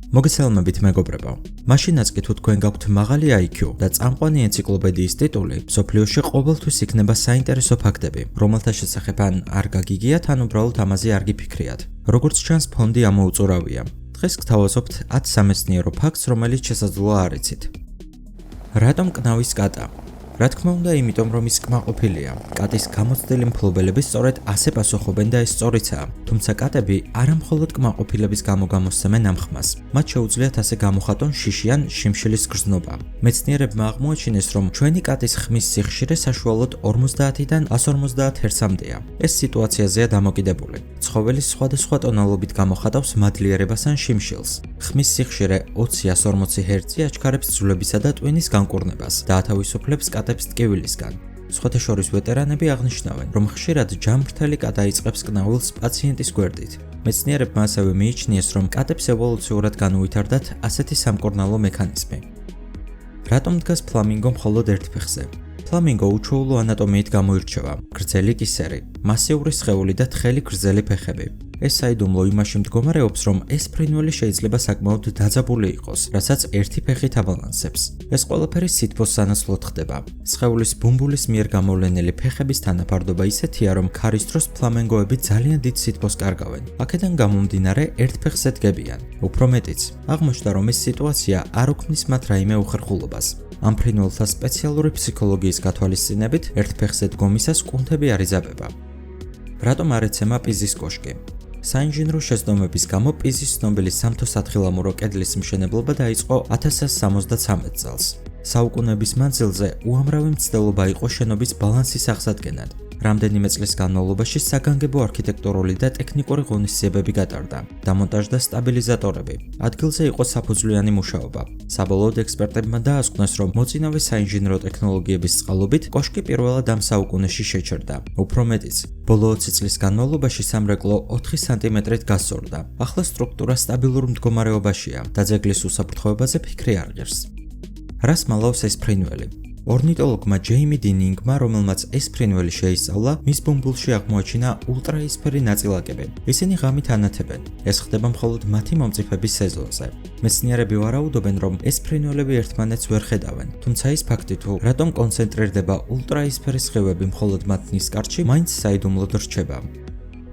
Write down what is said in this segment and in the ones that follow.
მოგესალმებით მეგობრებო. მაშინაც კი თუ თქვენ გაქვთ მაღალი IQ და წამყვანი ენციკლოპედიის ტიტული, მსოფლიოში ყოველთვის იქნება საინტერესო ფაქტები, რომელთა შესახებ ან არ გაგიგიათ, ან უბრალოდ ამაზე არ გიფიქრიათ. როგორც ჩანს, ფონდი ამოუწურავია. დღეს გთავაზობთ 10 სამეცნიერო ფაქტს, რომელიც შესაძლოა არ იცით. რატომ კნავის კატა? რა თქმა უნდა, იმიტომ რომ ის კმაყოფილია. კატის გამოცდილი მფლობელები სწორედ ასე პასუხობენ და ეს სწორიცაა. თუმცა კატები არა მხოლოდ კმაყოფილების გამო გამოსცემენ ამ ხმას. მათ შეუძლიათ ასე გამოხატონ შიში ან შიმშილის გრძნობა. მეცნიერებმა აღმოაჩინეს, რომ ჩვენი კატის ხმის სიხშირე საშუალოდ 50-დან 150 ჰერცამდეა. ეს სიტუაციაზეა დამოკიდებული. ცხოველის სხვადასხვა ტონალობით გამოხატავს მადლიერებას ან შიმშილს. ხმის სიხშირე 20-140 ჰერცი აჩქარებს ძვლებისა და ტვინის განკურნებას და ათავისუფლებს კატებს ტკივილისგან. სხვათა შორის ვეტერანები აღნიშნავენ, რომ ხშირად ჯამრთელი კატა იწყებს კნავილს პაციენტის გვერდით. მეცნიერებმა ასევე მიიჩნიეს, რომ კატებს ევოლუციურად განუვითარდათ ასეთი სამკურნალო მექანიზმი. რატომ დგას ფლამინგო მხოლოდ ერთ ფეხზე? ფლამინგო უჩვეულო ანატომიით გამოირჩევა: გრძელი კისერი, მასიური სხეული და თხელი გრძელი ფეხები. ეს საიდუმლო იმაში მდგომარეობს, რომ ეს ფრინველი შეიძლება საკმაოდ დაძაბული იყოს, რასაც ერთი ფეხით აბალანსებს. ეს ყველაფერი სითბოს სანაცვლოდ ხდება. სხეულის ბუმბულის მიერ გამოვლენილი ფეხების თანაფარდობა ისეთია, რომ ქარის დროს ფლამინგოები ძალიან დიდ სითბოს კარგავენ. აქედან გამომდინარე, ერთ ფეხზე დგებიან. უფრო მეტიც, აღმოჩნდა, რომ ეს სიტუაცია არ უქმნის მათ რაიმე უხერხულობას. ამ ფრინველთა სპეციალური ფსიქოლოგიის გათვალისწინებით, ერთ ფეხზე დგომისას კუნთები არ იზაბება. რატომ არ ეცემა პიზის კოშკი? საინჟინრო შეცდომების გამო პიზის ცნობილი სამთო-სათხილამურო კედლის მშენებლობა დაიწყო 1173 წელს. საუკუნეების მანძილზე უამრავი მცდელობა იყო შენობის ბალანსის აღსადგენად. რამდენიმე წლის განმავლობაში საგანგებო არქიტექტურული და ტექნიკური ღონისძიებები გატარდა, დამონტაჟდა სტაბილიზატორები. ადგილზე იყო საფუძვლიანი მუშაობა. საბოლოოდ ექსპერტებმა დაასკვნეს, რომ მოწინავე საინჟინრო ტექნოლოგიების წყალობით კოშკი პირველად ამ საუკუნეში შეჩერდა. უფრო მეტიც, ბოლო 20 წლის განმავლობაში სამრეკლო 4 სანტიმეტრით გასწორდა. ახლა სტრუქტურა სტაბილურ მდგომარეობაშია და ძეგლის უსაფრთხოებაზე ფიქრი არ ღირს. რას მალავს ეს ფრინველი? ორნიტოლოგმა ჯეიმი დინინგმა, რომელმაც ეს ფრინველი შეისწავლა, მის ბუმბულში აღმოაჩინა ულტრაისფერი ნაწილაკები. ისინი ღამით ანათებენ. ეს ხდება მხოლოდ მათი მომწიფების სეზონზე. მეცნიერები ვარაუდობენ, რომ ეს ფრინველები ერთმანეთს ვერ ხედავენ, თუმცა ის ფაქტი თუ რატომ კონცენტრირდება ულტრაისფერი სხივები მხოლოდ მათ ნისკარტში, მაინც საიდუმლოდ რჩება.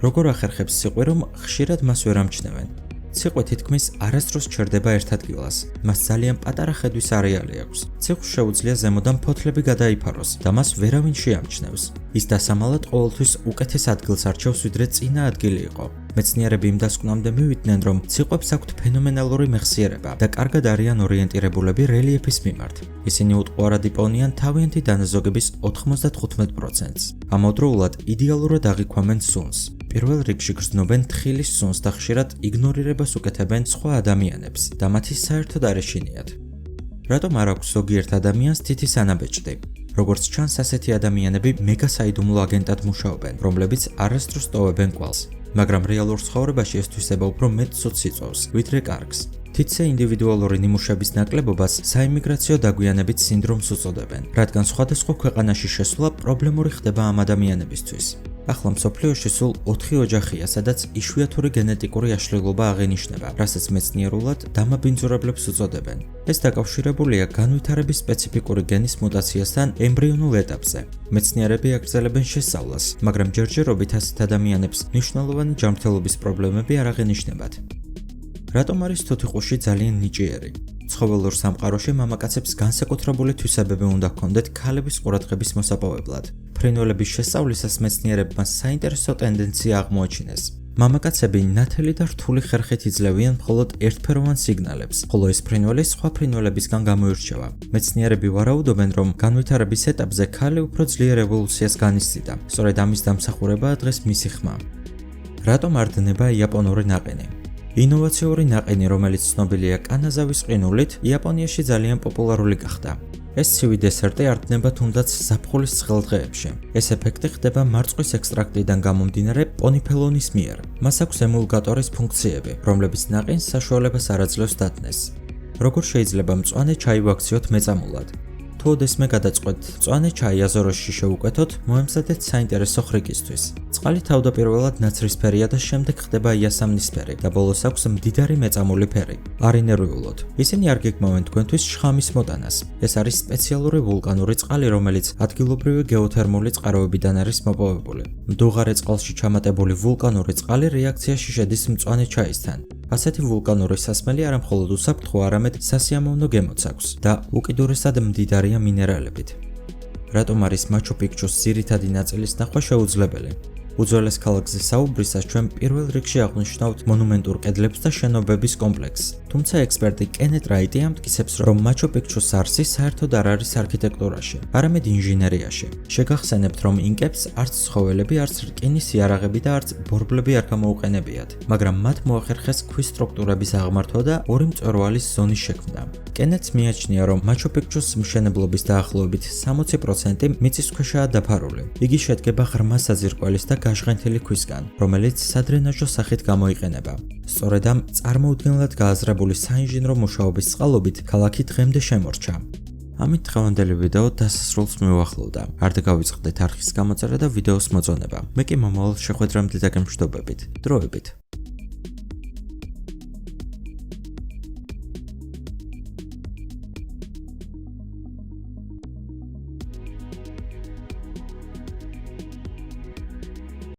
როგორ ახერხებს ციყვი, რომ ხშირად მას ვერ ამჩნევენ? ციყვი თითქმის არასდროს ჩერდება ერთ ადგილას. მას ძალიან პატარა ხედვის არეალი აქვს. ციყვს შეუძლია ზემოდან ფოთლები გადაიფაროს და მას ვერავინ შეამჩნევს. ის დასამალად ყოველთვის უკეთეს ადგილს არჩევს, ვიდრე წინა ადგილი იყო. მეცნიერები იმ დასკვნამდე მივიდნენ, რომ ციყვებს აქვთ ფენომენალური მეხსიერება და კარგად არიან ორიენტირებულები რელიეფის მიმართ. ისინი უტყუარად იპოვნიან თავიანთი დანაზოგების 95%-ს. ამავდროულად იდეალურად აღიქვამენ სუნს. პირველ რიგში გრძნობენ თხილის სუნს და ხშირად იგნორირებას უკეთებენ სხვა ადამიანებს და მათი საერთოდ არ ეშინიათ. რატომ არ აქვს ზოგიერთ ადამიანს თითის ანაბეჭდი? როგორც ჩანს, ასეთი ადამიანები მეგასაიდუმლო აგენტად მუშაობენ, რომლებიც არასდროს ტოვებენ კვალს. მაგრამ რეალურ ცხოვრებაში ეს თვისება უფრო მეტ ცუდს იწვევს, ვიდრე კარგს. თითზე ინდივიდუალური ნიმუშების ნაკლებობას საიმიგრაციო დაგვიანებით სინდრომს უწოდებენ, რადგან სხვადასხვა ქვეყანაში შესვლა პრობლემური ხდება ამ ადამიანებისთვის. ახლა მსოფლიოში სულ 4 ოჯახია, სადაც იშვიათური გენეტიკური აშლილობა აღინიშნება, რასაც მეცნიერულად დამაბინძურებლებს უწოდებენ. ეს დაკავშირებულია განვითარების სპეციფიკური გენის მუტაციასთან ემბრიონულ ეტაპზე. მეცნიერები აგრძელებენ შესწავლას, მაგრამ ჯერჯერობით ასეთ ადამიანებს მნიშვნელოვანი ჯანმრთელობის პრობლემები არ აღინიშნებათ. რატომ არის თუთიყუში ძალიან ნიჭიერი? ცხოველურ სამყაროში მამაკაცებს განსაკუთრებული თვისებები უნდა ჰქონდეთ ქალების ყურადღების მოსაპოვებლად. ფრინველების შესწავლისას მეცნიერებმა საინტერესო ტენდენცია აღმოაჩინეს. მამაკაცები ნათელი და რთული ხერხით იძლევიან მხოლოდ ერთფეროვან სიგნალებს, ხოლო ეს ფრინველი სხვა ფრინველებისგან გამოირჩევა. მეცნიერები ვარაუდობენ, რომ განვითარების ეტაპზე ქალი უფრო ძლიერ ევოლუციას განიცდიდა. სწორედ ამის დამსახურებაა დღეს მისი ხმა. რატომ არ დნება იაპონური ნაყინი? ინოვაციური ნაყინი, რომელიც ცნობილია კანაზავის ყინულით, იაპონიაში ძალიან პოპულარული გახდა. ეს ცივი დესერტი არ დნება თუნდაც ზაფხულის ცხელ დღეებში. ეს ეფექტი ხდება მარწყვის ექსტრაქტიდან გამომდინარე პონიფელონის მიერ. მას აქვს ემულგატორის ფუნქციები, რომლებიც ნაყინს საშუალებას არ აძლევს დადნეს. როგორ შეიძლება მწვანე ჩაი ვაქციოთ მეწამულად? თუ ოდესმე გადაწყვეტ მწვანე ჩაი აზოროსში შევუკვეთოთ, მოემზადეთ საინტერესო ხრიკისთვის. წყალი თავდაპირველად ნაცრისფერია და შემდეგ ხდება იასამნისფერი და ბოლოს აქვს მდიდარი მეწამული ფერი. არ ინერვიულოთ. ისინი არ გეგმავენ თქვენთვის შხამის მოტანას. ეს არის სპეციალური ვულკანური წყალი, რომელიც ადგილობრივი გეოთერმული წყაროებიდან არის მოპოვებული. მდუღარე წყალში ჩამატებული ვულკანური წყალი რეაქციაში შედის მწვანე ჩაისთან. ასეთი ვულკანური სასმელი არა მხოლოდ უსაფრთხო, არამედ სასიამოვნო გემოც აქვს და უკიდურესად მდიდარია მინერალებით. რატომ არის მაჩუ-პიქჩუს ძირითადი ნაწილის ნახვა შეუძლებელი? უძველეს ქალაქზე საუბრისას ჩვენ პირველ რიგში აღნიშნავთ მონუმენტურ კედლებს და შენობების კომპლექსს. თუმცა ექსპერტი კენეთ რაიტი ამტკიცებს, რომ მაჩუ-პიქჩუს არსი საერთოდ არ არის არქიტექტურაში, არამედ ინჟინერიაში. შეგახსენებთ, რომ ინკებს არც ცხოველები, არც რკინის იარაღები და არც ბორბლები არ გამოუყენებიათ, მაგრამ მათ მოახერხეს ქვის სტრუქტურების აღმართვა და ორი მწვერვალის ზონის შექმნა. კენეთს მიაჩნია, რომ მაჩუ-პიქჩუს მშენებლობის დაახლოებით 60% მიწისქვეშაა დაფარული. იგი შედგება ღრმა საძირკველის და გაჟღენთილი ქვისგან, რომელიც სადრენაჟო სახით გამოიყენება. სწორედ ამ წარმოუდგენლად გააზრებული საინჟინრო მუშაობის წყალობით ქალაქი დღემდე შემორჩა. ამით დღევანდელი ვიდეო დასასრულს მივახლოვდა. არ დაგავიწყდეთ არხის გამოწერა და ვიდეოს მოწონება. მე კი მომავალ შეხვედრამდე დაგემშვიდობებით. დროებით.